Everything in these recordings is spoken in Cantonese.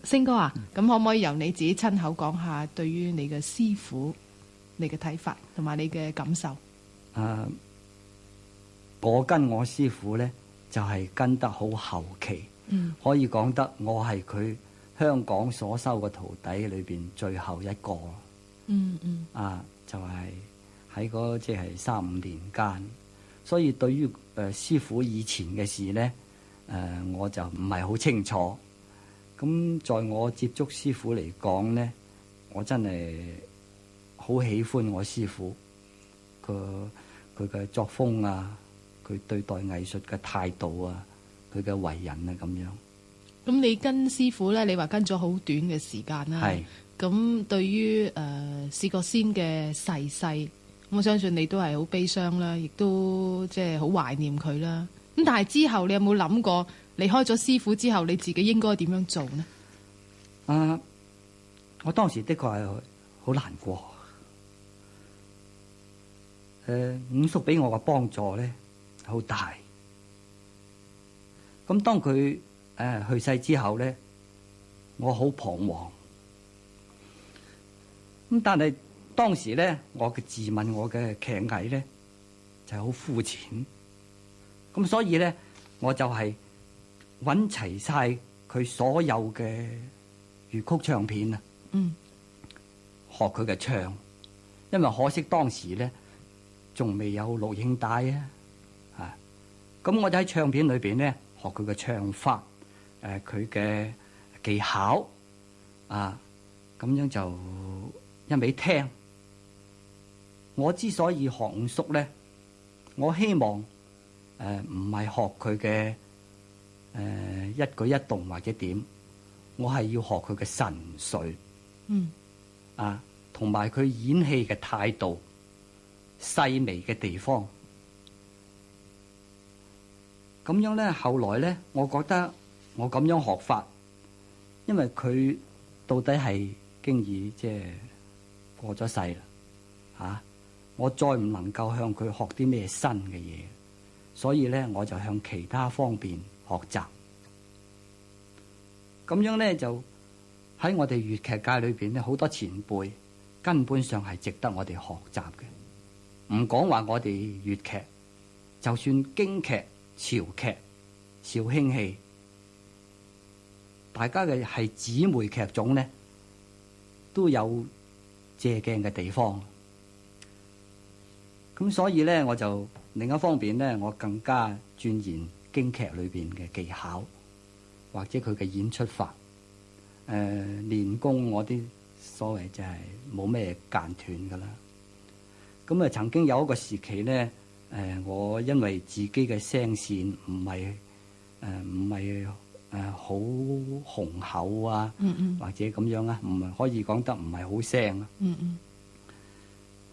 星哥啊，咁可唔可以由你自己親口講下對於你嘅師傅你嘅睇法同埋你嘅感受？我跟我師傅咧就係跟得好後期，可以講得我係佢香港所收嘅徒弟裏邊最後一個。就係喺嗰即係3-5年間，所以對於師傅以前嘅事咧，我就唔係好清楚。咁在我接觸師傅嚟講咧，我真係好喜歡我師傅佢嘅作風啊，佢對待藝術嘅態度啊，佢嘅為人啊咁樣。咁你跟師傅咧，你話跟咗好短嘅時間啦。係。咁對於薛覺先嘅逝世，我相信你都係好悲傷啦，亦都即係好懷念佢啦。咁但係之後你有冇諗過離開咗師傅之後，你自己應該點樣做呢？我當時的確係好難過。五叔俾我嘅幫助咧好大。咁當佢去世之後咧，我好彷徨。咁但係當時咧，我嘅自問我嘅劇藝咧就係好膚淺。咁所以咧，我就係揾齊晒佢所有嘅粵曲唱片啊，學佢嘅唱。因為可惜當時咧仲未有錄影帶啊，咁我就喺唱片裏邊咧學佢嘅唱法，佢嘅技巧啊，咁樣就一味聽。我之所以學五叔咧，我希望唔係學佢嘅一舉一動或者點，我係要學佢嘅神髓，同埋佢演戲嘅態度、細微嘅地方。咁樣咧，後來咧，我覺得我咁樣學法，因為佢到底係經已即係過咗世啦，我再唔能夠向佢學啲咩新嘅嘢，所以咧我就向其他方面學習。咁樣咧就喺我哋粵劇界裏邊咧，好多前輩根本上係值得我哋學習嘅。唔講話我哋粵劇，就算京劇、潮劇、紹興戲，大家嘅係姊妹劇種咧，都有借鏡嘅地方。咁所以咧，我就另一方面咧，我更加鑽研京劇裏邊嘅技巧，或者佢嘅演出法。練功我啲所謂就係冇咩間斷噶啦。咁啊，曾經有一個時期咧，我因為自己嘅聲線唔係好雄厚啊，或者咁樣啊，唔係可以講得唔係好聲啊。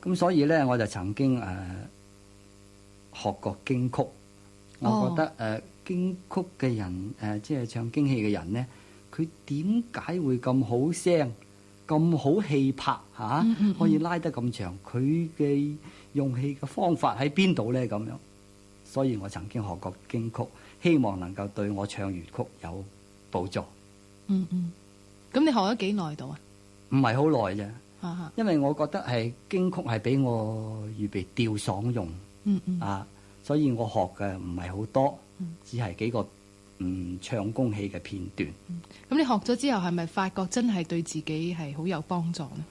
咁所以咧，我就曾經學過京曲。我覺得京曲嘅人即係唱京戲嘅人咧，佢點解會咁好聲、咁好氣魄可以拉得咁長？佢嘅用氣嘅方法喺邊度咧？咁樣，所以我曾經學過京曲，希望能夠對我唱粵曲有幫助。咁你學咗幾耐度啊？唔係好耐啫。因為我覺得係京曲係俾我預備吊嗓用，所以我學嘅唔係好多，只係幾個唱功戲嘅片段。咁你學咗之後，係咪發覺真係對自己係好有幫助呢？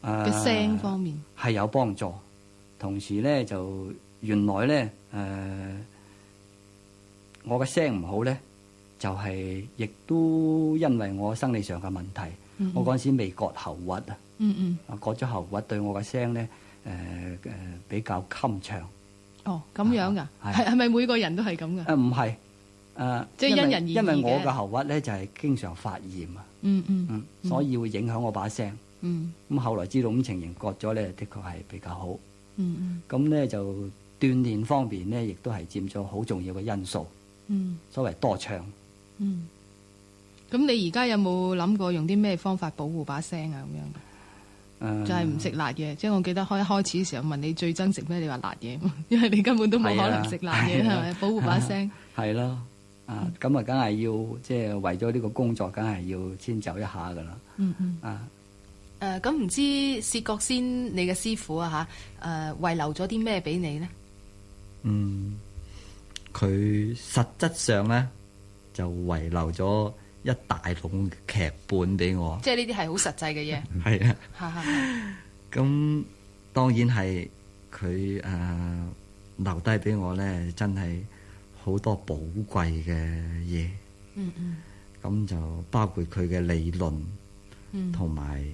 嘅聲方面係有幫助，同時咧就原來咧我嘅聲唔好咧，就係亦都因為我生理上嘅問題。我嗰陣時未割喉核啊。割咗喉核對我嘅聲咧，比較襟唱。哦，咁樣噶，係咪每個人都係咁噶？唔係，即係因人而異嘅。因為我嘅喉核咧就係經常發炎啊。所以會影響我把聲。咁後來知道咁情形，割咗咧，的確係比較好。咁咧就鍛煉方面咧，亦都係佔咗好重要嘅因素。所謂多唱。咁你而家有冇諗過用啲咩方法保護把聲啊？咁樣就係唔食辣嘢。即係我記得開始嘅時候問你最憎食咩，你話辣嘢，因為你根本都冇可能食辣嘢，係咪？保護把聲。係咯。咁啊，梗係要即係為咗呢個工作，梗係要遷就一下噶啦。咁唔知薛覺先你嘅師傅啊遺留咗啲咩俾你呢？佢實質上咧就遺留咗一大籠劇本俾我。即係呢啲係好實際嘅嘢。係啊。咁當然係佢留低俾我咧，真係好多寶貴嘅嘢。咁就包括佢嘅理論，同埋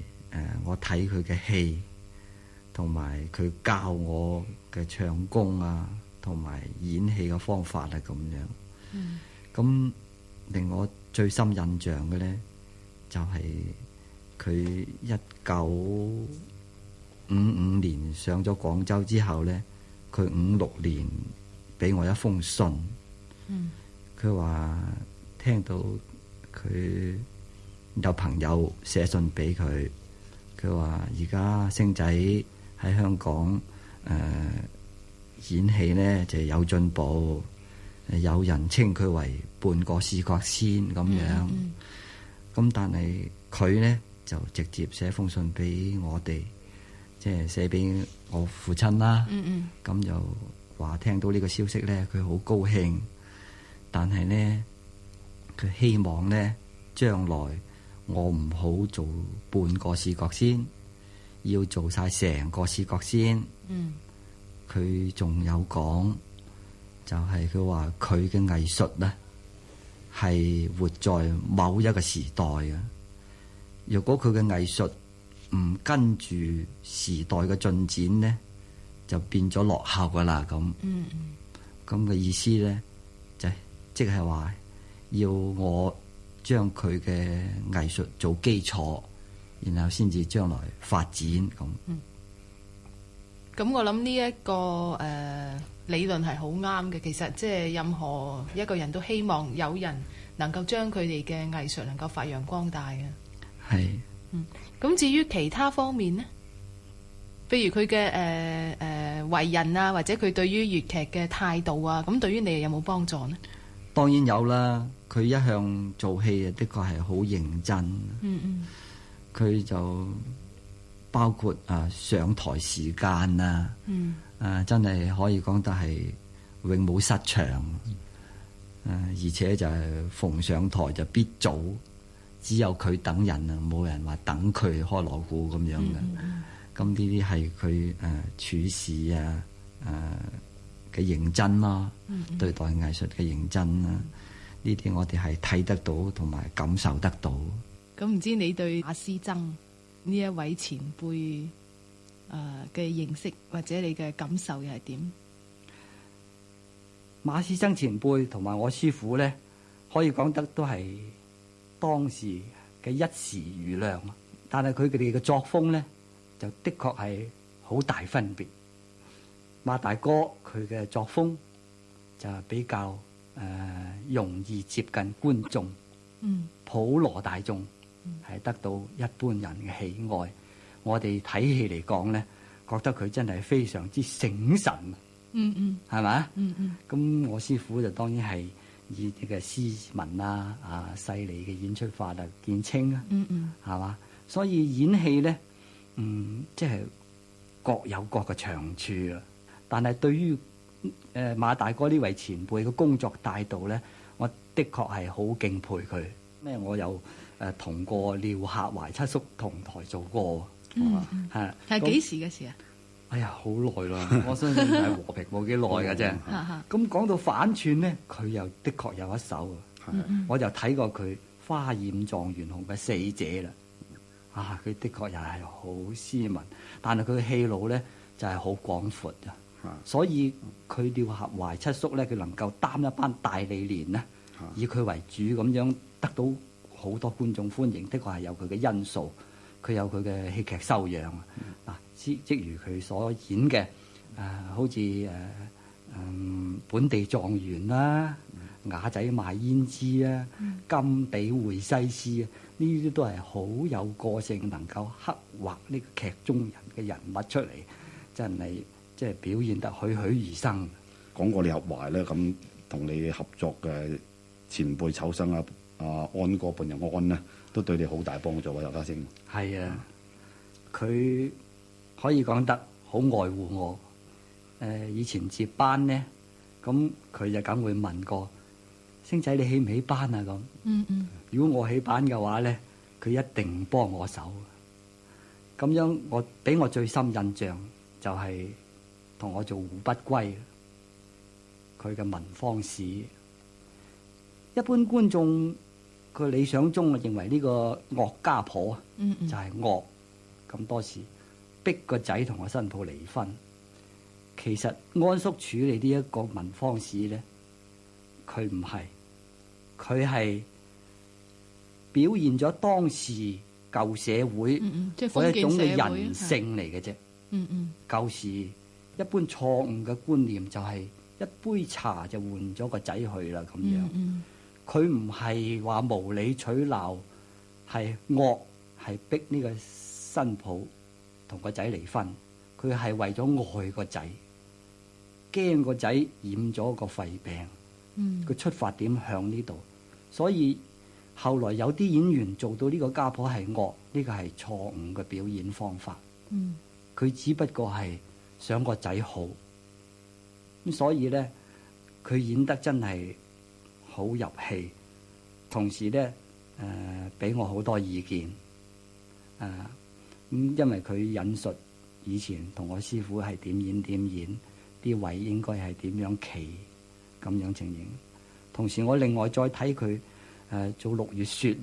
我睇佢嘅戲，同埋佢教我嘅唱功啊，同埋演戲嘅方法啊，咁樣。咁令我最深印象嘅咧，就係佢1955年上咗廣州之後咧，佢56年俾我一封信。佢話聽到佢有朋友寫信俾佢，佢話而家星仔喺香港演戲呢就有進步，有人稱佢為半個視覺先咁樣。咁但係佢呢就直接寫封信俾我哋，即係寫俾我父親啦。咁就話聽到呢個消息呢，佢好高興，但係呢，佢希望呢將來我唔好做半個視覺先，要做晒成個視覺先。佢仲有講，就係佢話佢嘅藝術呢係活在某一個時代嘅。如果佢嘅藝術唔跟住時代嘅進展呢，就變咗落後噶啦。咁嘅意思呢，就即係話要我將佢嘅藝術做基礎，然後先至將來發展咁。咁我諗呢一個理論係好啱嘅。其實即係任何一個人都希望有人能夠將佢哋嘅藝術能夠發揚光大嘅。係。咁至於其他方面呢？譬如佢嘅為人啊，或者佢對於粵劇嘅態度啊，咁對於你有冇幫助呢？當然有啦。佢一向做戲的確係好認真。佢就包括上台時間啊，真係可以講得係永冇失場。而且就係逢上台就必早，只有佢等人啊，冇人話等佢開鑼鼓咁樣嘅。咁呢啲係佢處事嘅認真啦，對待藝術嘅認真啦，呢啲我哋係睇得到同埋感受得到。咁唔知你對馬師曾呢一位前輩嘅認識或者你嘅感受又係點？馬師曾前輩同埋我師傅咧，可以講得都係當時嘅一時瑜亮，但係佢哋嘅作風咧，就的確係好大分別。馬大哥佢嘅作風就比較容易接近觀眾，普羅大眾係得到一般人嘅喜愛。我哋睇戲嚟講咧，覺得佢真係非常之醒神。係咪？咁我師傅就當然係以呢個斯文啦、細膩嘅演出法啊見稱啊，係嘛？所以演戲咧，即係各有各嘅長處啊。但係對於馬大哥呢位前輩嘅工作態度咧，我的確係好敬佩佢。咩？我有同過廖客懷七叔同台做過，係幾時嘅事啊？哎呀，好耐啦！我相信係和平冇幾耐嘅啫。咁講到反串咧，佢又的確有一手。我就睇過佢《花染狀元紅》嘅四姐啦。佢的確又係好斯文，但係佢嘅戲路咧就係好廣闊啊。所以佢廖客懷七叔咧，佢能夠擔一班大利連咧，以佢為主咁樣得到好多觀眾歡迎，的確係有佢嘅因素。佢有佢嘅戲劇修養嗱，即如佢所演嘅好似本地狀元啦、啞仔賣胭脂啊、金地會西施啊，呢啲都係好有個性，能夠刻畫呢個劇中人嘅人物出嚟，真係即係表現得栩栩如生。講過李合懷咧，咁同你合作嘅前輩丑生安哥伴人安咧，都對你好大幫助啊，尤家聲。係啊，佢可以講得好愛護我。以前接班咧，咁佢就梗會問過星仔你起唔起班啊？咁，如果我起班嘅話咧，佢一定幫我手。咁樣俾我最深印象就係同我做《胡不歸》，佢嘅文方史。一般觀眾個理想中認為呢個惡家婆就係惡，咁多時逼個仔同個新抱離婚。其實安叔處理呢一個文方史咧，佢唔係，佢係表現咗當時舊社會嗰一種嘅人性嚟嘅啫。舊時一般錯誤嘅觀念就係一杯茶就換咗個仔去啦咁樣。佢唔係話無理取鬧，係惡，係逼呢個新抱同個仔離婚。佢係為咗愛個仔，驚個仔染咗個肺病。佢出發點向呢度，所以後來有啲演員做到呢個家婆係惡，呢個係錯誤嘅表演方法。佢只不過係想個仔好，咁所以咧，佢演得真係好入戲，同時咧俾我好多意見。咁因為佢引述以前同我師傅係點演，啲位應該係點樣企咁樣情形。同時我另外再睇佢做六月雪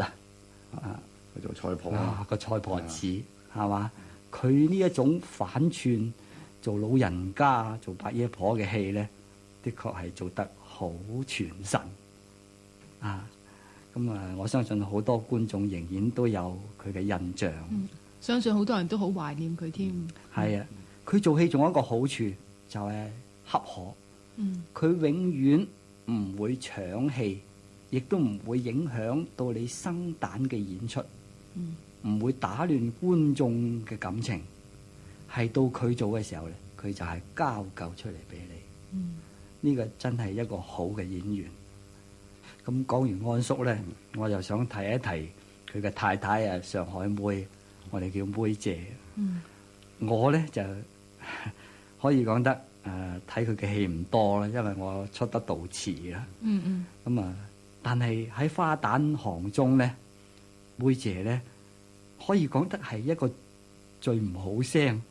佢做菜婆個菜婆子係嘛？佢呢一種反串做老人家做伯爺婆嘅戲咧，的確係做得好傳神咁我相信好多觀眾仍然都有佢嘅印象。相信好多人都好懷念佢添。係啊，佢做戲仲有一個好處就係恰可。佢永遠唔會搶戲，亦都唔會影響到你生旦嘅演出，唔會打亂觀眾嘅感情。係到佢做嘅時候咧，佢就係交夠出嚟俾你。呢個真係一個好嘅演員。咁講完安叔咧，我就想提一提佢嘅太太上海妹，我哋叫妹姐。我咧就可以講得睇佢嘅戲唔多啦，因為我出得道遲啦。但係喺花旦行中咧，妹姐咧可以講得係一個最唔好聲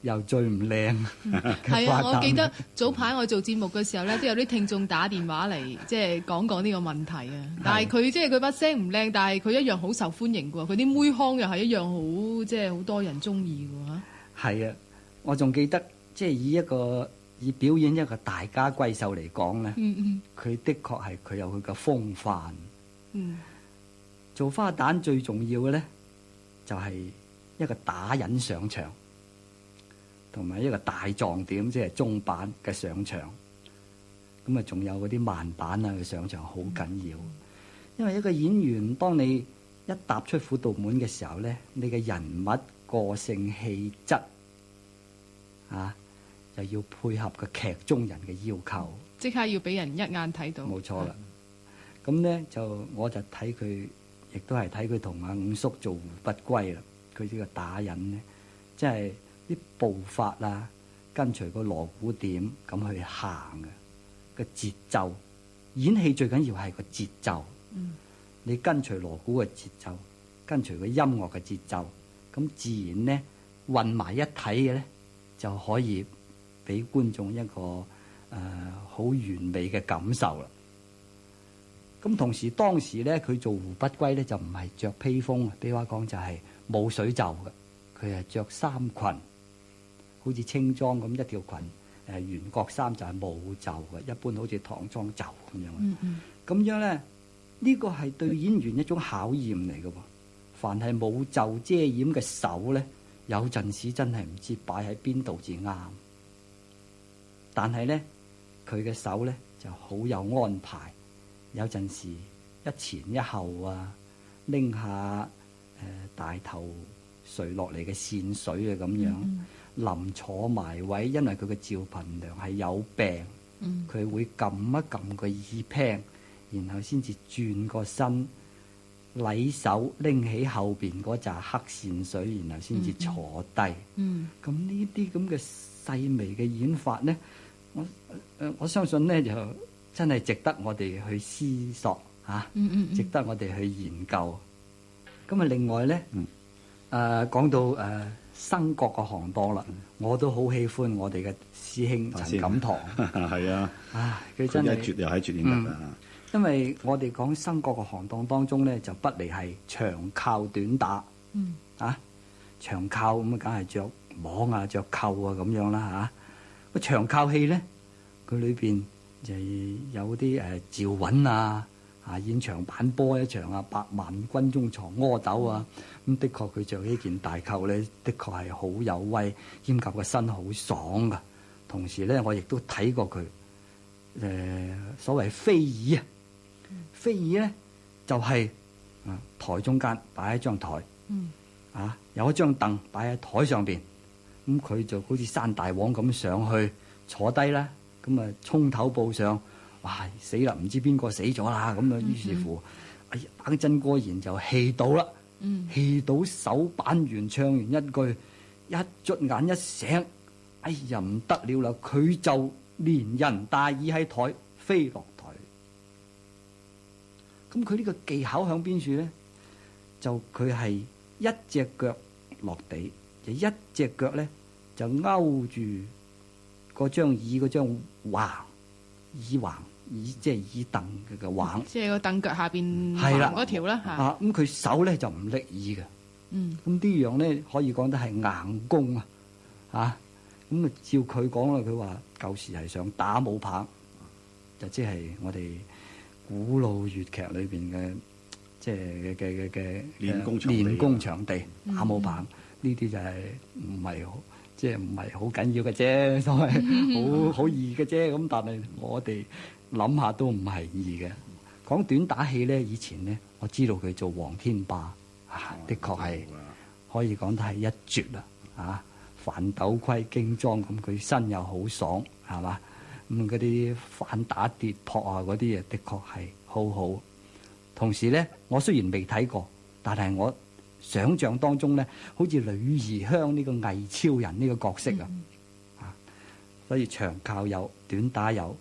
又最唔靚。係啊，我記得早排我做節目嘅時候咧，都有啲聽眾打電話嚟，即係講呢個問題啊。但係佢即係佢把聲唔靚，但係佢一樣好受歡迎嘅喎。佢啲妹腔又係一樣好，即係好多人中意嘅喎。係啊，我仲記得即係以表演一個大家閨秀嚟講咧，佢的確係佢有佢嘅風範。做花旦最重要嘅咧，就係一個打引上場，同埋一個大壯點，即係中板嘅上場。咁仲有嗰啲慢板嘅上場好緊要。因為一個演員，當你一踏出虎道門嘅時候咧，你嘅人物個性氣質就要配合個劇中人嘅要求，即刻要俾人一眼睇到。冇錯啦。咁咧我就睇佢，亦都係睇佢同阿五叔做《胡不歸》啦。佢呢個打引咧，即係啲步伐跟隨個鑼鼓點咁去行嘅個節奏。演戲最緊要係個節奏。你跟隨鑼鼓嘅節奏，跟隨個音樂嘅節奏，咁自然咧混埋一體嘅咧，就可以俾觀眾一個好完美嘅感受啦。咁同時當時咧，佢做《胡不歸》咧就唔係着披風，比話講就係冇水袖嘅，佢係着衫裙，好似青裝咁一條裙，圓角衫就係冇袖嘅，一般好似唐裝袖咁樣。咁樣咧，呢個係對演員一種考驗嚟嘅喎。凡係冇袖遮掩嘅手咧，有陣時真係唔知擺喺邊度至啱。但係咧，佢嘅手咧就好有安排。有陣時一前一後拎下大頭垂落嚟嘅線水咁樣，臨坐埋位，因為佢嘅趙憑良係有病，佢會撳一撳個耳柄，然後先至轉個身，禮手拎起後邊嗰紮黑線水，然後先至坐低。咁呢啲咁嘅細微嘅演法咧，我相信咧就真係值得我哋去思索嚇，值得我哋去研究。咁啊，另外咧，講到生角嘅行當啦，我都好喜歡我哋嘅師兄陳錦堂。係啊，佢真係一絕又係絕演得啊！因為我哋講生角嘅行當當中咧，就不離係長靠短打。長靠咁啊，梗係着網啊、着扣啊咁樣啦嚇。個長靠戲咧，佢裏邊就有啲趙韻啊。演長板波一場啊，百萬軍中藏阿斗啊，咁的確佢着呢件大扣咧，的確係好有威，兼夾個身好爽噶。同時咧，我亦都睇過佢所謂飛椅啊，飛椅咧就係台中間擺一張台，有一張凳擺喺台上邊，咁佢就好似山大王咁上去坐低啦，咁啊衝頭步上。哇！死啦，唔知邊個死咗啦咁啊！於是乎，打真果然就氣到啦，氣到手板完唱完一句，一捽眼一醒，哎呀唔得了啦！佢就連人帶椅喺台飛落台。咁佢呢個技巧響邊處咧？就佢係一隻腳落地，就一隻腳咧就勾住嗰張椅嗰張橫。椅橫椅即係椅凳嘅橫，即係個凳腳下邊橫嗰條啦嚇。咁佢手咧就唔拎椅嘅。咁呢樣咧可以講得係硬功啊！咁啊照佢講啦，佢話舊時係想打武棒，就即係我哋古老粵劇裏邊嘅即係嘅練功場地打武棒，呢啲就係唔係好。即係唔係好緊要嘅啫，所謂好易嘅啫。咁但係我哋諗下都唔係易嘅。講短打戲咧，以前咧我知道佢做黃天霸，的確係可以講得係一絕啦。反斗盔精裝咁，佢身又好爽，係嘛？咁嗰啲反打跌撲啊嗰啲嘢，的確係好好。同時咧，我雖然未睇過，但係我想象當中咧，好似呂怡香呢個魏超人呢個角色所以長靠有，短打有，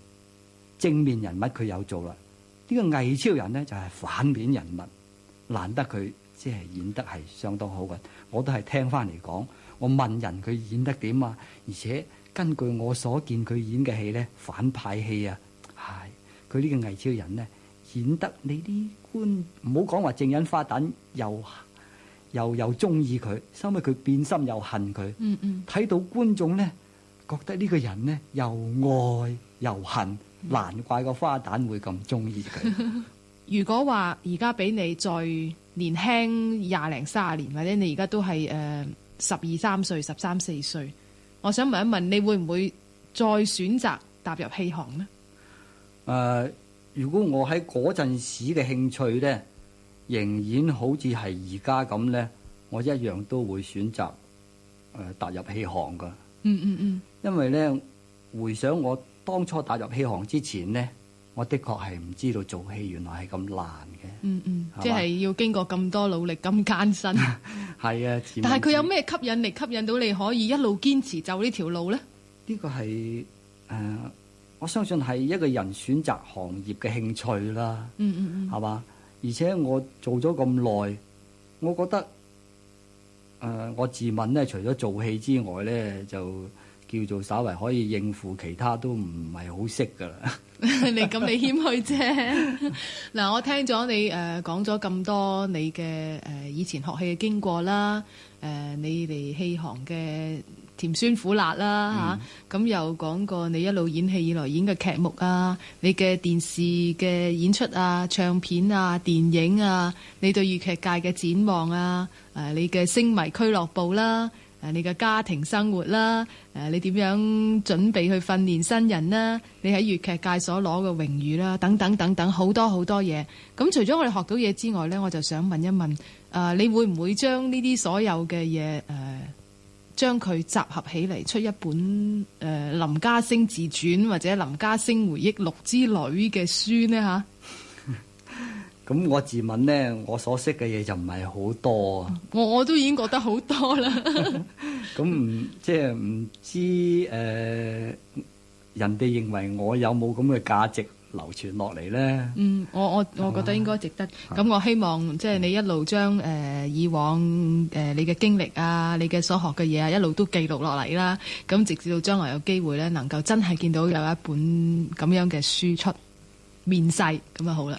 正面人物佢有做啦。呢個魏超人咧就係反面人物，難得佢即係演得係相當好嘅。我都係聽翻嚟講，我問人佢演得點啊？而且根據我所見佢演嘅戲咧，反派戲啊，佢呢個魏超人咧演得你啲官唔好講話正印花旦又中意佢，收尾佢變心又恨佢。睇到觀眾咧，覺得呢個人咧又愛又恨，難怪個花旦會咁中意佢。如果話而家俾你再年輕20零30年，或者你而家都係12、13歲、13、14歲，我想問一問，你會唔會再選擇踏入戲行呢？如果我喺嗰陣時嘅興趣咧，仍然好似係而家咁咧，我一樣都會選擇踏入戲行噶。因為咧，回想我當初踏入戲行之前咧，我的確係唔知道做戲原來係咁難嘅。即係要經過咁多努力咁艱辛。係啊，但係佢有咩吸引力吸引到你可以一路堅持走呢條路咧？呢個係我相信係一個人選擇行業嘅興趣啦。係嘛？而且我做咗咁耐，我覺得我自問咧，除咗做戲之外咧，就叫做稍為可以應付其他都唔係好識噶啦。你咁你謙虛啫。嗱，我聽咗你講咗咁多你嘅以前學戲嘅經過啦，你嚟戲行嘅甜酸苦辣啦嚇，咁又講過你一路演戲以來演嘅劇目啊，你嘅電視嘅演出啊、唱片啊、電影啊，你對粵劇界嘅展望啊，你嘅星迷俱樂部啦，你嘅家庭生活啦，你點樣準備去訓練新人啦，你喺粵劇界所攞嘅榮譽啦，等等等等，好多好多嘢。咁除咗我哋學到嘢之外呢，我就想問一問，你會唔會將呢啲所有嘅嘢將佢集合起嚟出一本林家聲自傳或者林家聲回憶錄之類嘅書呢？嚇？咁我自問咧，我所識嘅嘢就唔係好多啊。我都已經覺得好多啦。咁即係唔知人哋認為我有冇咁嘅價值流傳落嚟咧？我覺得應該值得。咁我希望即係你一路將以往你嘅經歷啊，你嘅所學嘅嘢啊，一路都記錄落嚟啦。咁直至到將來有機會咧，能夠真係見到有一本咁樣嘅書出面世，咁就好啦。